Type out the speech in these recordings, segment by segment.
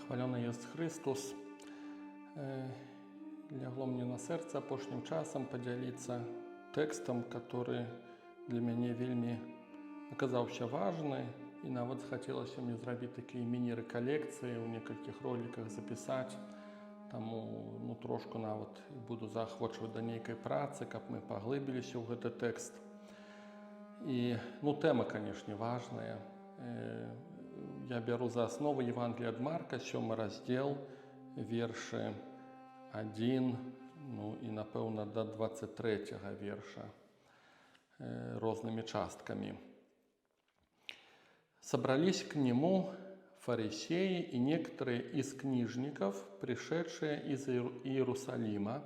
Хвалёны Єсус Христос. Лягло мне на сэрца апошнім часам падзяліцца тэкстам, который для мяне вельмі аказаўся важны, і нават захацелася мне зрабіць такія міні-рэкалекцыі, у некалькіх роліках запісаць. Таму трошку нават буду заахвочваць да нейкай працы, каб мы паглыбіліся ў гэты тэкст. І тэма, канешне, важная. Я бяру за аснову Евангелія ад Марка, 7 раздзел, вершы 1, і, напэўна, да 23 верша рознымі часткамі. «Собрались к нему фарисеи и некоторые из книжников, пришедшие из Иерусалима,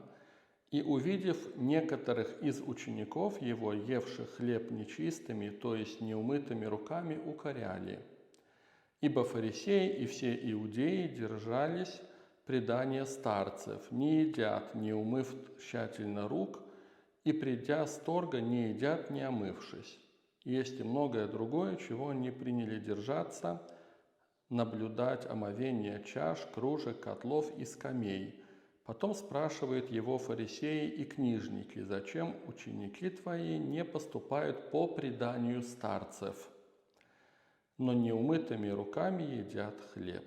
и, увидев некоторых из учеников его, евших хлеб нечистыми, то есть неумытыми руками, укоряли. Ибо фарисеи и все иудеи держались предания старцев, не едят, не умыв тщательно рук, и, придя с торга, не едят, не омывшись. Есть и многое другое, чего они приняли держаться, наблюдать омовение чаш, кружек, котлов и скамей. Потом спрашивают его фарисеи и книжники, зачем ученики твои не поступают по преданию старцев, но неумытыми руками едят хлеб».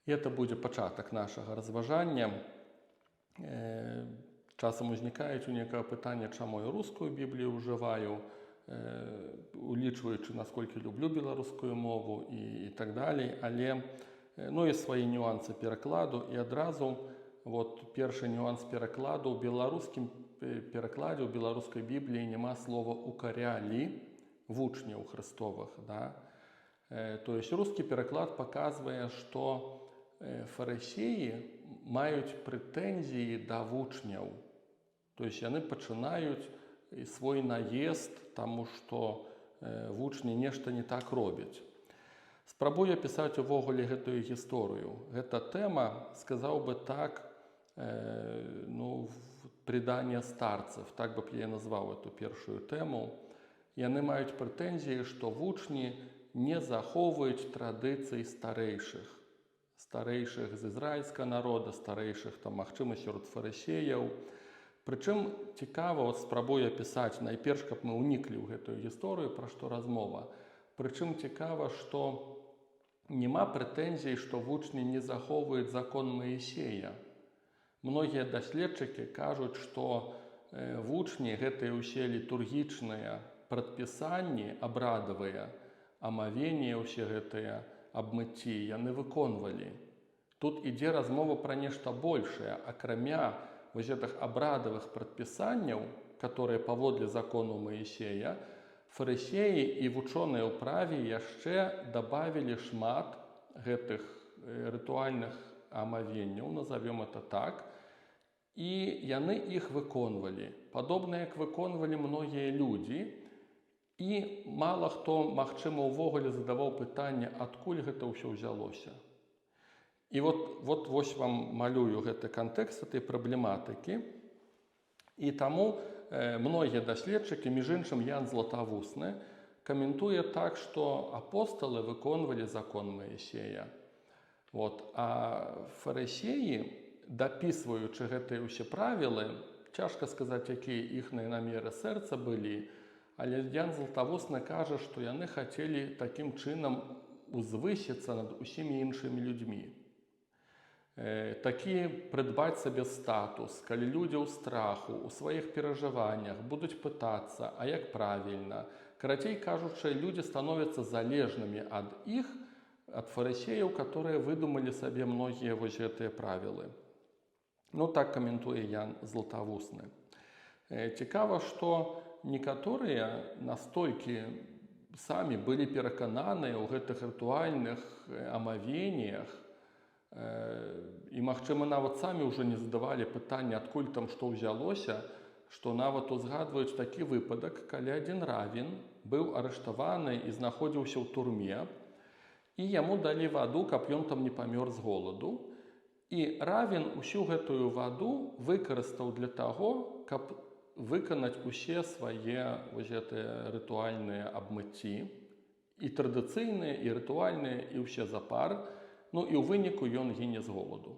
І це буде початок нашого розважання. Часом узнікають у некого питання, чому я рускую Біблію вживаю, улічуючи, наскільки люблю білоруську мову і так далі. Але є свої нюанси перекладу. І одразу, перший нюанс перекладу, у білоруському перекладі, у білоруській Біблії нема слова «укоряли» вучняў Христовых. Да? То есть русский переклад показывает, что фарисеи маюць прэтэнзіі да вучняў. То есть яны пачынаюць свой наезд, таму што вучні нешта не так робяць. Спрабую апісаць увогуле гэтую гісторыю. Гэта тэма, сказаў бы так, предания старцев, так бы я назваў эту першую тэму. Яны маюць прэтэнзіі, што вучні не захоўваюць традыцый старэйшых з ізраільскага народа, старэйшых, магчыма, сярод фарысеяў. Прычым цікава, спрабую апісаць, найперш, каб мы ўніклі ў гэтую гісторыю, пра што размова. Прычым цікава, што няма прэтэнзій, што вучні не захоўваюць закон Маісея. Многія даследчыкі кажуць, што вучні гэтыя ўсе літургічныя прадпісанні абрадавыя, омовения ўсе гэтыя абмыцці яны выконвалі. Тут ідзе размова пра нешта большае, акрамя гэтых абрадавых прадпісанняў, которые паводле закону Маісея, фарысеі і вучоныя ў праве яшчэ дабавілі шмат гэтых рытуальных омовенняў, назовем это так, і яны іх выконвалі. Падобна, як выконвалі многія людзі, і мала хто, магчыма, увогуле задаваў пытанне, адкуль гэта ўсё ўзялося. І вось вам малюю гэты кантэкст этой праблематыкі. І таму многія даследчыкі, між іншым Ян Златавусны, каментуе так, што апосталы выконвалі закон Маісея. А фарысеі, дапісваючы гэтыя ўсе правілы, цяжка сказаць, якія іхныя намеры сэрца былі, але Ян Златавусны кажа, што яны хацелі такім чынам узвысіцца над усімі іншымі людзьмі. Такі прыдбаць сабе статус, калі людзі ў страху, у сваіх перажываннях будуць пытацца, а як правільна. Карацей кажучы, людзі становяцца залежнымі ад іх, ад фарысеяў, которые выдумалі сабе многія гэтыя правілы. Так каментуе Ян Златавусны. Цікава, што некаторыя настолькі самі былі перакананыя ў гэтых рытуальных омовениях і, магчыма, нават самі ўжо не задавалі пытанне, адкуль там што ўзялося, што нават узгадваюць такі выпадак, калі адзін равін быў арыштаваны і знаходзіўся ў турме, і яму далі ваду, каб ён там не памёр з голаду. І равін усю гэтую ваду выкарыстаў для таго, каб выканаць усе свае рытуальныя абмыцці, і традыцыйныя, і рытуальныя, і ўсе запар, Ну і ў выніку ён гіне з голаду.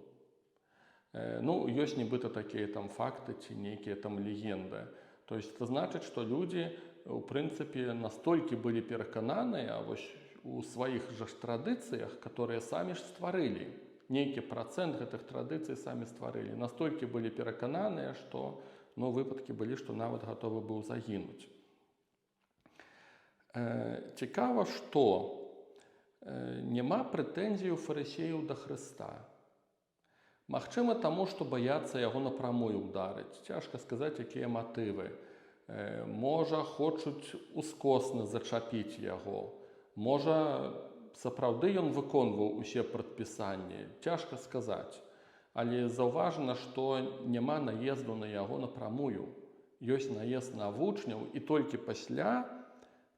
Ну, ёсць нібыта такія там факты ці нейкія там легенды. То есть это значыць, што людзі, у прынцыпе, настолькі былі перакананыя вось у сваіх жа традыцыях, которые самі ж стварылі. Нейкі працэнт гэтых традыцый самі стварылі. Настолькі былі перакананыя, што выпадкі былі, што нават гатовы быў загінуць. Цікава, што няма прэтэнзій у фарысеяў да Хрыста. Магчыма, таму, што баяцца яго напрамую ўдарыць. Цяжка сказаць, якія матывы. Можа, хочуць ускосна зачапіць яго. Можа, сапраўды ён выконваў усе прадпісанні. Цяжка сказаць. Але заўважана, што няма наезду на яго напрамую. Ёсць наезд на вучняў, і толькі пасля,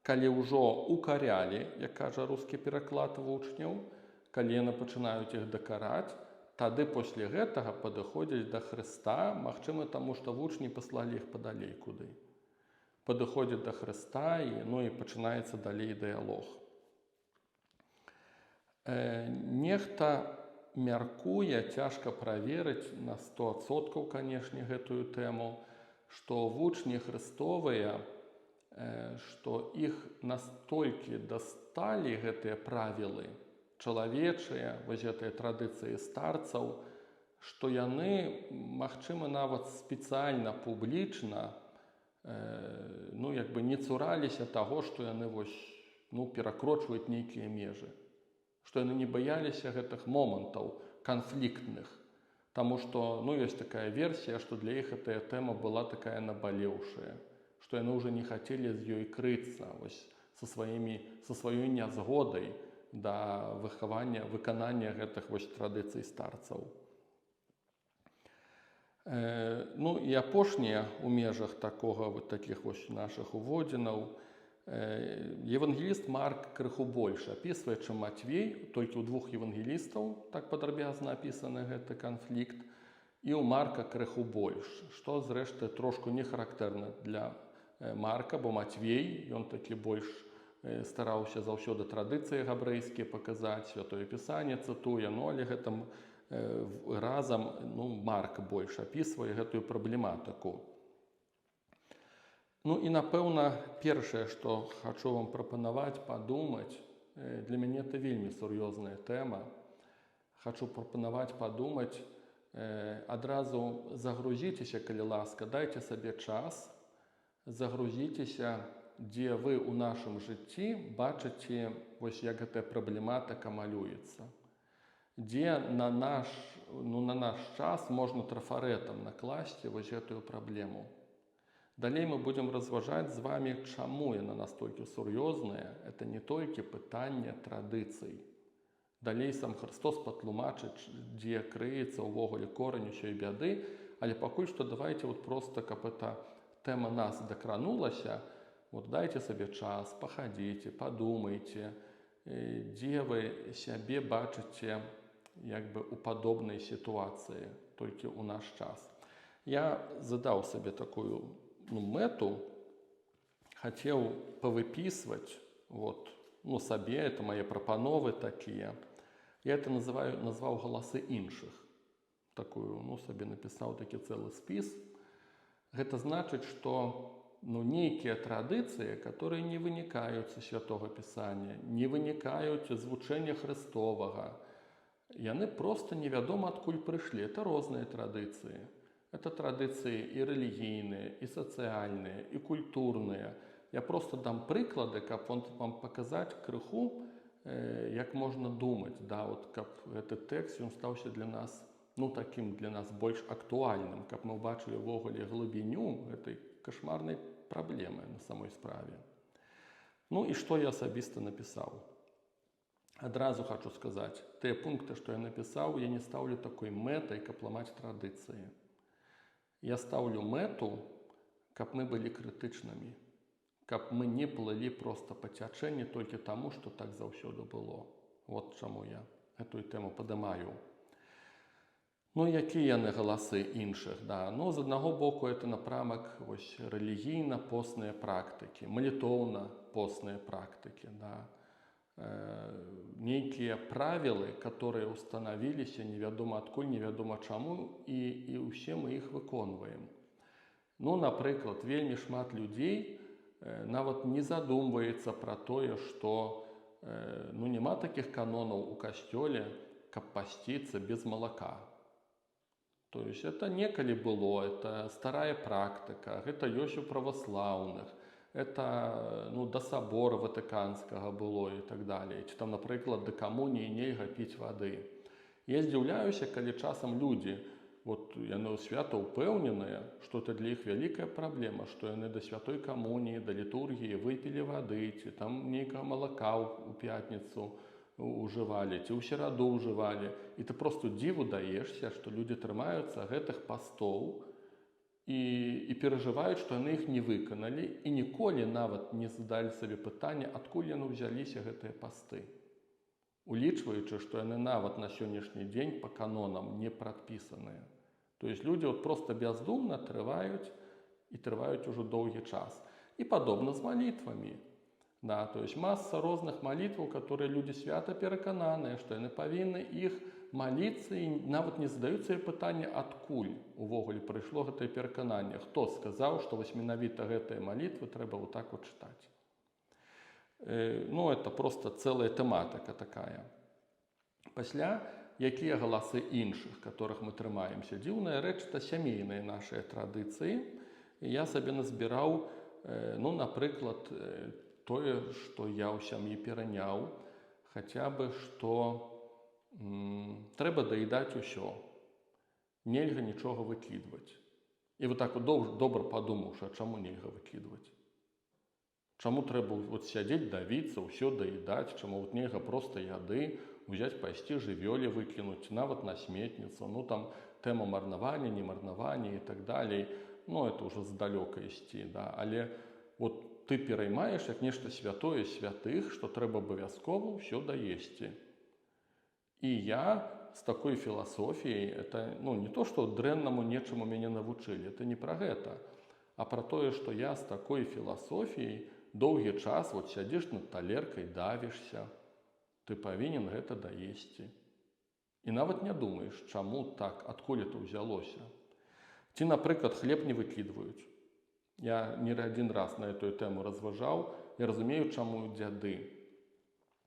калі ўжо укарялі, як кажа рускі пераклад, вучняў, калі яны пачынаюць іх дакараць, тады пасля гэтага падыходзяць да Хрыста, магчыма, таму, што вучні паслалі іх падалей куды. Падыходзяць да Хрыста, і пачынаецца далей дыялог. Нехта мяркуе, цяжка праверыць на 100%, канешне, гэтую тэму, што вучні Хрыстовыя, што іх настолькі дасталі гэтыя правілы, чалавечыя, вось гэтыя традыцыі старцаў, што яны, магчыма, нават спецыяльна, публічна, не цураліся таго, што яны перакрочваюць нейкія межы. Што яны не баяліся гэтых момантаў канфліктных. Таму што, ёсць такая версія, што для іх гэтая тэма была такая набалеўшая, што яны ўжо не хацелі з ёй крыцца са сваёй нязгодай да выканання гэтых традыцый старцаў. І апошняе ў межах такіх нашых уводзінаў. Евангеліст Марк крыху больш апісвае, чым Матвей, толькі ў 2 евангелістаў так падрабязна апісаны гэты канфлікт, і ў Марка крыху больш, што, зрэшты, трошку не характэрна для Марка, бо Матвей, ён такі больш стараўся заўсёды традыцыі габрэйскія паказаць, Святое Пісанне цытуе, але гэтым разам Марк больш апісвае гэтую праблематыку. І, напэўна, першае, што хачу вам прапанаваць, падумаць, для мяне это вельмі сур'ёзная тэма. Хачу прапанаваць падумаць, адразу загрузіцеся, калі ласка, дайце сабе час, загрузіцеся, дзе вы ў нашым жыцці бачыце, як гэтая праблематыка малюецца. Дзе на наш час можна трафарэтам накласці гэтую праблему. Далей мы будзем разважаць з вами, чаму яна настолькі сур'ёзная. Это не толькі пытанне традыцый. Далей сам Христос патлумачыць, дзе крыецца ўвогуле корань усёй бяды, але пакуль што давайте проста, каб эта тэма нас дакранулася, дайце сабе час, пахадзіце, падумайце, дзе вы сябе бачыце у падобнай сітуацыі, толькі ў наш час. Я задаў сабе такую мэту, хацеў павыпісваць сабе, это мае прапановы такія. Я это назваў галасы іншых. Такую, сабе напісаў такі цэлы спіс. Гэта значыць, што нейкія традыцыі, которые не вынікаюць з Святога Пісання, не вынікаюць з вучэння Христовага, яны проста невядома адкуль прыйшлі. Это розныя традыцыі. Это традыцыі і рэлігійныя, і сацыяльныя, і культурныя. Я просто дам прыклады, каб вам паказаць крыху, як можна думаць, каб гэты тэкст стаўся для нас, такім для нас больш актуальным, каб мы ўбачылі ўвогуле глыбіню гэтай кашмарнай праблемы на самой справе. І што я асабіста напісаў? Адразу хачу сказаць, тыя пункты, што я напісаў, я не стаўлю такой мэтай, каб ламаць традыцыі. Я стаўлю мэту, каб мы былі крытычнымі, каб мы не плылі проста па цячэнні толькі таму, што так заўсёды было. Чаму я гэтую тэму падымаю. Якія яны галасы іншых? З аднаго боку, это напрамак рэлігійна-посныя практыкі, малітоўна-посныя практыкі. нейкія правілы, которые устанавіліся невядома адкуль, невядома чаму, і ўсе мы іх выконваем. Ну, напрыклад, вельмі шмат людзей нават не задумваецца пра тое, што няма такіх канонаў у касцёле, каб пасціцца без малака. То есть это некалі было, это старая практыка, гэта ёсць у праваслаўных, это да сабора ватыканскага было і так далее. Ці там, напрыклад, да камуніі нельга піць вады. Я здзіўляюся, калі часам людзі, яны свята ўпэўненыя, што это для іх вялікая праблема, што яны да святой камуніі, да літургіі выпілі вады, ці там нейкага малака у пятніцу ужывалі, ці ў сераду ўжывалі. І ты просто дзіву даешся, што людзі трымаюцца гэтых пастоў і перажываюць, што яны іх не выканалі, і ніколі нават не задалі сабе пытанне, адкуль яны ўзяліся гэтыя пасты. Улічваючы, што яны нават на сённяшні дзень па канонам не прадпісаныя. То есть людзі просто бяздумна трываюць і трываюць ужо доўгі час. І падобна з малітвамі. Да, то есть масса розных малітваў, которые люди свята перакананыя, што яны павінны іх маліцца і нават не задаюць сабе пытанне, адкуль увогуле прыйшло гэтае перакананне. Хто сказаў, што менавіта гэтыя малітвы трэба вот так вот чытаць. Это просто цэлая тэматыка такая. Пасля, якія галасы іншых, которых мы трымаемся. Дзіўная рэч, это сямейныя нашыя традыцыі. Я сабе назбіраў, напрыклад, тое, што я ў сям'і пераняў, хаця бы, што трэба даедаць усё. Нельга нічога выкідваць. І вот так добра падумаўшы, чаму нельга выкідваць? Чаму трэба сядзець, давіцца, ўсё даедаць, чаму нельга проста яды взять, пайсці жывёле выкінуць, нават на сметніцу, там тэма марнавання, не марнавання і так далей. Это ўжо здалёка ісці, да. Але ты пераймаеш як нешта святое святых, што трэба абавязкова ўсё даесці. І я з такой філасофіяй, это не то, што дрэннаму нечаму мяне навучылі, это не пра гэта, а пра тое, што я з такой філасофіяй доўгі час сядзіш над талеркай, давішся, ты павінен гэта даесці. І нават не думаеш, чаму так, адкуль это ўзялося. Ці, напрыклад, хлеб не выкідваюць. Я не адзін раз на эту тэму разважаў і разумею, чаму дзяды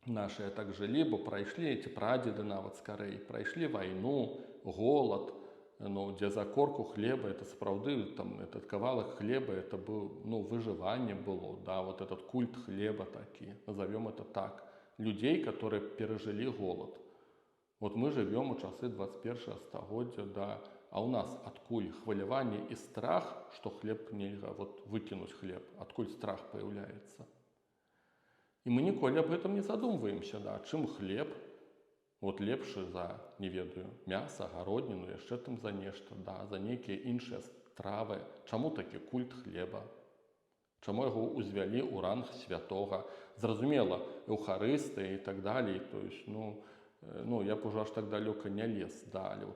нашыя так жылі, бо прайшлі, ці прадзеды нават скарэй, прайшлі вайну, голад, дзе за корку хлеба, это сапраўды, этот кавалак хлеба, это выжыванне было, да, этот культ хлеба такі, назовем это так. Людей, которые пережили голод. Мы живем у часы 21 стагоддзя, да, а у нас адкуль хваляванне і страх, што хлеб нельга выкінуць хлеб, адкуль страх появляется. І мы ніколі об этом не задумваемся, да, чым хлеб лепшы за, не ведаю, мяса, гародніну, яшчэ там за нешта, да, за нейкія іншыя стравы. Чаму такі культ хлеба? Чаму яго узвялі ў ранг святога? Зразумела, эўхарыстыя і так далей. То есть, я б ужо аж так далёка не лез, да, але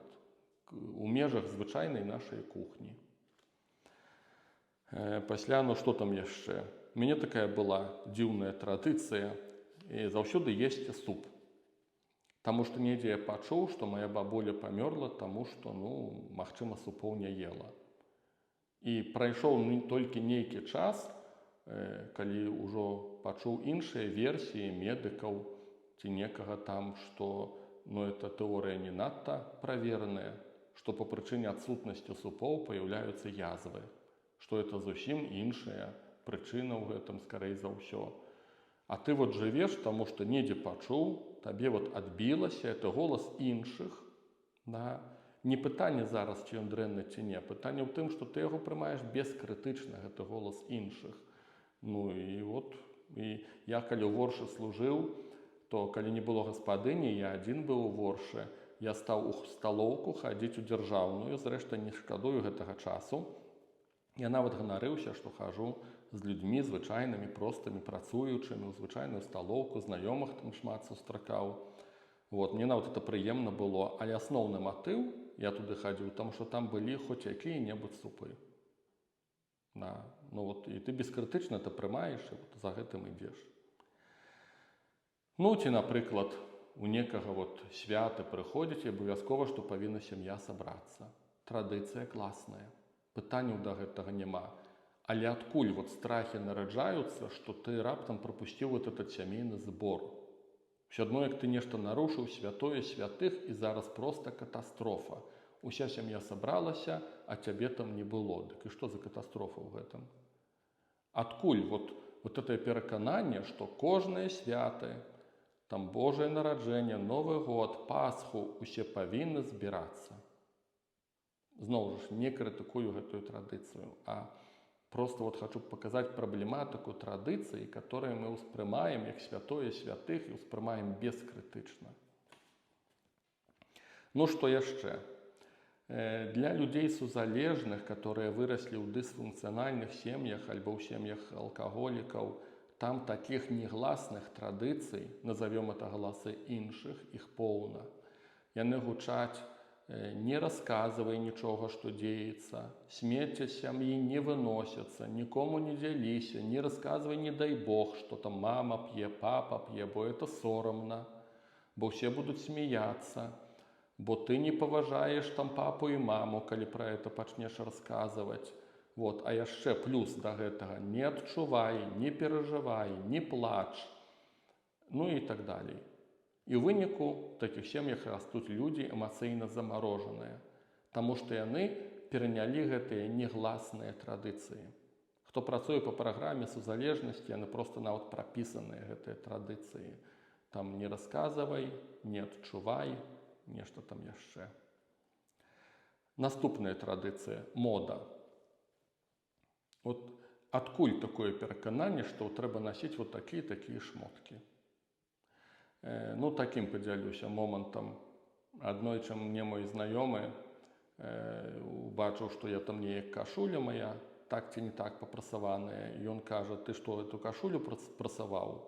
у межах звычайнай нашай кухні. Пасля, што там яшчэ? У мяне такая была дзіўная традыцыя заўсёды есці суп. Таму што недзе я пачуў, што моя бабуля памёрла, таму што, магчыма, супоў не ела. І прайшоў толькі нейкі час, калі ўжо пачуў іншыя версіі медыкаў ці некага там, што эта тэорыя не надта правераная, што па прычыне адсутнасці супоў паяўляюцца язвы, што это зусім іншая прычына ў гэтым, скарэй за ўсё. А ты жывеш, таму што недзе пачуў, табе адбілася, это голас іншых, да. Не пытанне зараз, ці ён дрэнны, ці не. Пытанне ў тым, што ты яго прымаеш бескрытычна, гэта голас іншых. І я калі ў воршы служыў, то калі не было гаспадыні, я адзін быў у воршы, я стаў у сталоўку хадзіць у дзяржаўную, зрэшты, не шкадую гэтага часу. Я нават ганарыўся, што хажу з людзьмі звычайнымі, простымі, працуючымі, ў звычайную сталоўку, знаёмых там шмат сустракаў. Мне нават это прыемна было, але асноўны матыў, я туды хадзіў, таму што там былі хоць якія-небудзь супы. Да. І ты бескрытычна это прымаеш, і за гэтым ідзеш. Ну, ці, напрыклад, у некага святы прыходзіць, і абавязкова, што павінна сям'я сабрацца. Традыцыя класная. Пытанняў да гэтага няма. Але адкуль страхі нараджаюцца, што ты раптам прапусціў этот сямейны збор? Усё адно, як ты нешта нарушыў, святое святых, і зараз проста катастрофа. Уся сям'я сабралася, а цябе там не было. Дык і што за катастрофа ў гэтым? Адкуль гэтае перакананне, што кожнае святае, там Божае нараджэнне, Новы год, Пасху, усе павінны збірацца? Зноў жа, не крытыкую гэтую традыцыю, а просто хочу показать праблематыку традыцыі, которые мы ўспрымаем як святое святых і ўспрымаем бескрытычна. Ну, што яшчэ? Для людзей сузалежных, которые выраслі ў дысфункцыянальных сем'ях альбо ў сем'ях алкаголікаў, там такіх негласных традыцый, назовем это галасы іншых, іх поўна. Яны гучаць: не рассказывай нічога, што дзеецца, смецце сям'і не выносяцца, нікому не дзяліся, не рассказывай, не дай Бог, што там мама п'е, папа п'е, бо это сорамна, бо ўсе будуць смяяцца, бо ты не паважаеш там папу і маму, калі пра это пачнеш расказваць. А яшчэ плюс да гэтага: не адчувай, не перажывай, не плач, ну і так далей. І ў выніку в такіх сем'ях растуць людзі эмацыйна замарожаныя, таму што яны перанялі гэтыя негласныя традыцыі. Хто працуе па праграме сузалежнасці, яны проста нават прапісаныя гэтыя традыцыі. Там не расказвай, не адчувай, нешта там яшчэ. Наступная традыцыя – мода. Адкуль такое перакананне, што трэба насіць такія шмоткі? Ну, такім падзялюся момантам. Аднойчы мне мой знаёмы убачыў, што я там неяк кашуля мая, так ці не так папрасаваная. І ён кажа: ты што, эту кашулю прасаваў?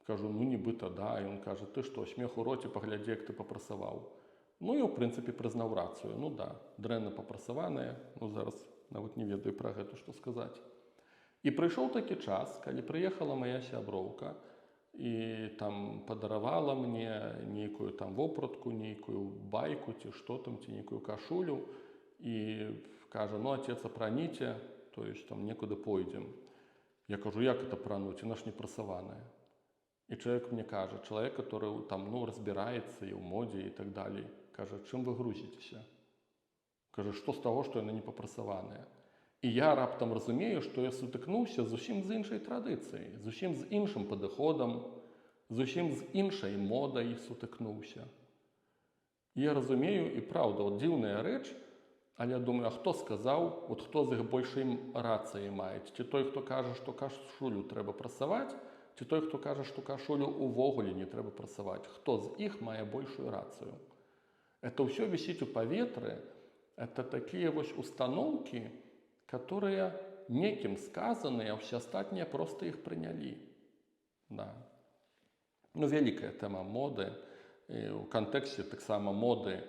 Кажу: ну, нібыта, да. І ён кажа: ты што, смех у роце, паглядзі, як ты папрасаваў. Ну, і ў прынцыпе прызнаў рацыю. Ну, да, дрэнна папрасаваная. Ну, зараз нават не ведаю пра гэта, што сказаць. І прыйшоў такі час, калі прыехала мая сяброўка, і там падаравала мне нейкую там вопратку, нейкую байку, ці што там, ці нейкую кашулю, і кажа: ну, отец, апраніце, то есть там некуды пойдзем. Я кажу: як это прануць, яна ж не прасаваная. І чалавек мне кажа, чалавек, который там, ну, разбіраецца і ў модзе і так далей, кажа: чым вы грузіцеся? Кажа: што з таго, што яна не папрасаваная? І я раптам разумею, што я сутыкнуўся зусім з іншай традыцыяй, зусім з іншым падыходам, зусім з іншай модай сутыкнуўся. І я разумею, і праўда, дзіўная рэч, але я думаю, а хто сказаў, хто з іх большай рацыяй мае? Ці той, хто кажа, што кашулю трэба прасаваць, ці той, хто кажа, што кашулю увогуле не трэба прасаваць? Хто з іх мае большую рацыю? Это ўсё вісіць у паветры, это такія установкі, которые неким сказаны, а все остальные просто их приняли. Да. Ну, вялікая тэма моды. І ў кантэксце таксама моды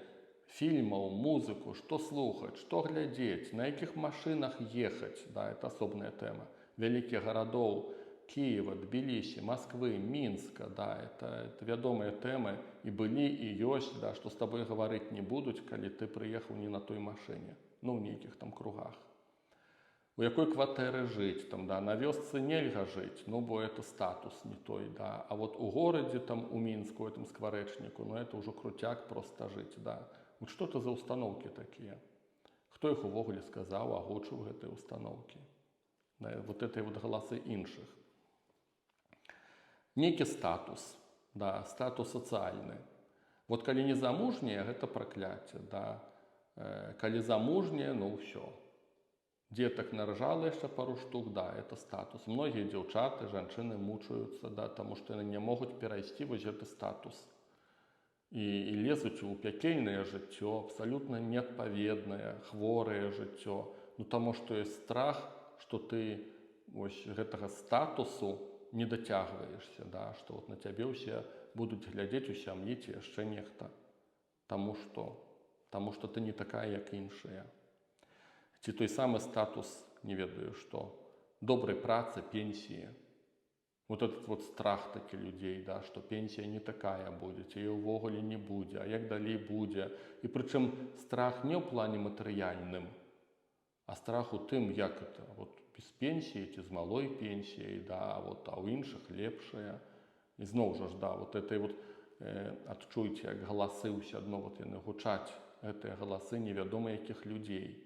фільмаў, музыку, што слухаць, што глядзець, на якіх машынах ехаць. Да, это асобная тэма. Вялікія гарадоў Киева, Тбілісі, Москвы, Мінска. Да, это вядомыя тэмы і былі, і ёсць, да, што з табой гаварыць не будуць, калі ты прыехаў не на той машыне. Ну, ў нейкіх там кругах. У якой кватэры жыць, там, да, на вёсцы нельга жыць, ну, бо это статус не той, да. А у горадзе, там, у Мінску, у этом скварэчніку, ну, это ўжо круцяк проста жыць, да. Што это за установкі такія? Хто іх увогуле сказаў, агучыў гэтыя установкі? Да, гэтыя галасы іншых. Нейкі статус, да, статус сацыяльны. Калі не замужняе, гэта пракляцце, да. Калі замужняе, ну, ўсё. Дзетак наражала яшчэ пару штук, да, это статус. Многія дзяўчаты, жанчыны мучаюцца, да, таму што яны не могуць перайсці гэты статус. І лезуць у пякельнае жыццё, абсалютна неадпаведнае, хворае жыццё. Ну, таму што ёсць страх, што ты гэтага статусу не дацягваешся, да, што на цябе ўсе будуць глядзець у сям'і ці яшчэ нехта. Таму што ты не такая, як іншая. Ці той самы статус, не ведаю што, добрай працы, пенсіі. Вот этот вот страх таки людей, да, что пенсия не такая будет, и увогуле не будет, а як далей будет. И причем страх не в плане материальным, а страх у тым, як это, вот без пенсии, ці з малой пенсией, да, вот, а у іншых лепшая. І зноў жа ж, да, вот этой вот, адчуйце, як галасы ўсё адно, вот яны гучаць, гэтыя галасы невядома якіх людзей,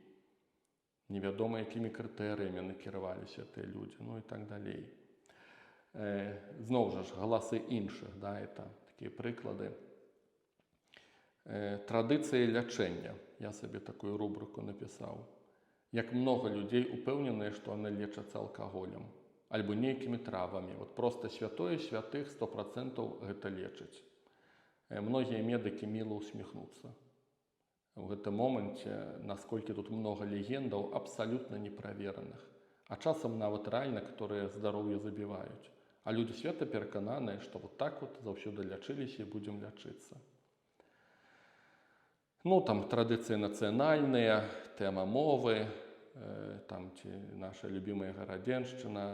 невядома якімі крытэрыямі накіраваліся гэтыя людзі, ну і так далей. Зноў жа ж, галасы іншых, да, это такія прыклады. Традыцыі лячэння. Я сабе такую рубрыку напісаў. Як много людзей упэўненыя, што яны лечацца алкаголем альбо нейкімі травамі. Вот просто святое святых 100% гэта лечыць. Многія медыкі міла усміхнуцца. В гэтым моменце, насколькі тут много легендаў, абсалютна неправераных. А часам нават рэальна, которые здароўе забіваюць. А люди свята перакананыя, што вот так вот заўсёды лячыліся і будзем лячыцца. Ну, там традыцыі нацыянальныя, тэма мовы, там ці наша любимая гарадзеншчына,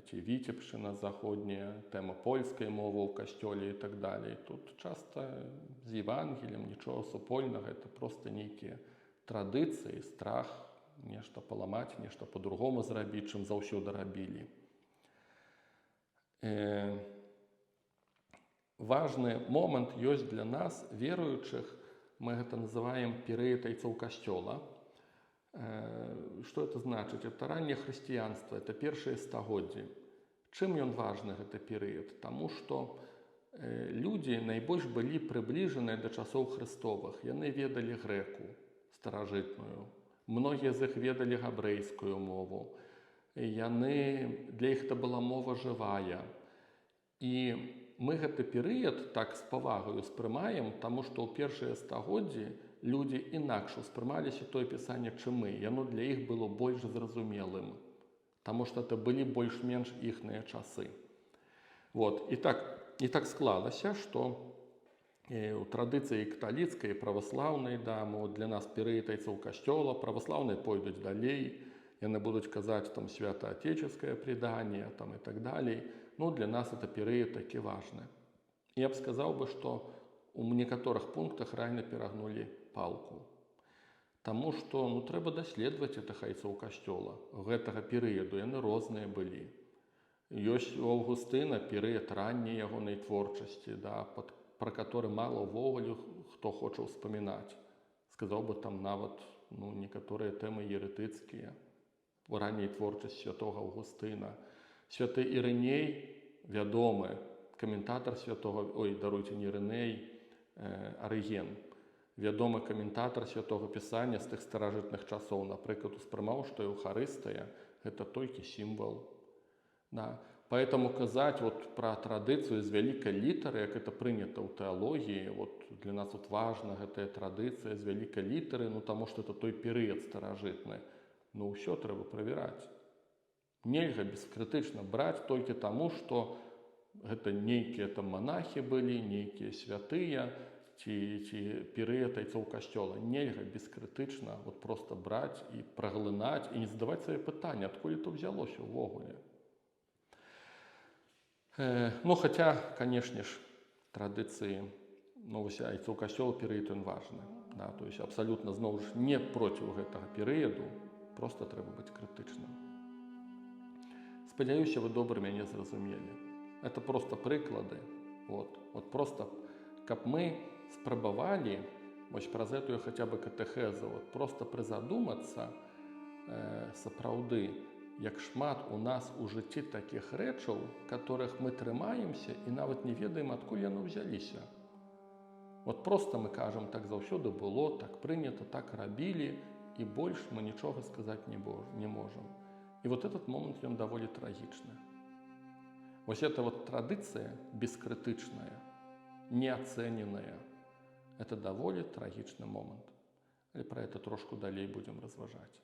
ці віцебшчына заходняя, тэма польскай мовы ў касцёле і так далей. Тут часта з Евангеліем нічога супольнага, это проста нейкія традыцыі, страх, нешта паламаць, нешта по-другому зрабіць, чым заўсёды рабілі. Важны момант ёсць для нас, веруючых, мы гэта называем перыяд айцоў касцёла. Што это значыць? Это ранняе хрысціянства, это першыя стагоддзі. Чым ён важны, гэты перыяд? Таму што людзі найбольш былі прыбліжаныя да часоў хрыстовых. Яны ведалі грэку старажытную. Многія з іх ведалі габрэйскую мову. Яны, для іх это была мова жывая. І мы гэты перыяд так з павагаю ўспрымаем, таму што ў першыя стагоддзі людзі інакш успрымаліся тое пісанне, чым мы. Яно для іх было больш зразумелым, таму што это былі больш-менш іхныя часы. Вот. І так склалася, што у традыцыі каталіцкай і праваслаўнай, да, для нас перыяд айцоў касцёла, праваслаўныя пойдуць далей, яны будуць казаць там святаотеческое предание там, і так далей. Ну, для нас это перыяд такі важны. Я б сказаў бы, што у некаторых пунктах рэальна перагнулі палку. Таму што трэба даследаваць гэтых айцоў касцёла. Гэтага перыяду яны розныя былі. Ёсць у Аўгустына перыяд ранняй ягонай творчасці, да, пра который мала ўвогуле хто хоча ўспамінаць. Сказаў бы там нават некаторыя тэмы еретыцкія. У ранняй творчасці святога Аўгустына. Святы Ірыней, вядомы каментатар святога, даруйце, не Ірыней, Арыген, вядомы каментатар святога пісання з тых старажытных часоў, напрыклад, успрымаў, што Еўхарыстыя – гэта толькі сімвал. Да. Поэтому казаць пра традыцыю з вялікай літары, як это прынята ў тэалогіі, для нас важна гэтая традыцыя з вялікай літары, таму што это той перыяд старажытны. Ўсё трэба правяраць. Нельга бескрытычна браць толькі таму, што гэта нейкія там манахі былі, нейкія святыя, ці перыяд айцоў касцёла. Нельга бескрытычна проста браць і праглынаць і не задаваць сабе пытанне, адкуль это ўзялося ўвогуле. Хаця, канешне ж, традыцыі айцоў касцёла перыяд ён важны. То есть абсалютна зноў ж не проціў гэтага перыяду, проста трэба быць крытычным. Спадзяюся, вы добра мяне зразумелі. Это просто прыклады. Просто, каб мы спрабавалі праз гэтую хаця бы катэхезу просто прызадумацца сапраўды, як шмат у нас у жыцці такіх рэчаў, которых мы трымаемся і нават не ведаем, адкуль яны ўзяліся. Просто мы кажам, так заўсёды было, так прынята, так рабілі, і больш мы нічога сказаць не можам. И этот момент, он довольно трагичный. Эта традиция бескритичная, неоцененная, это довольно трагичный момент. И про это трошку далее будем разважать.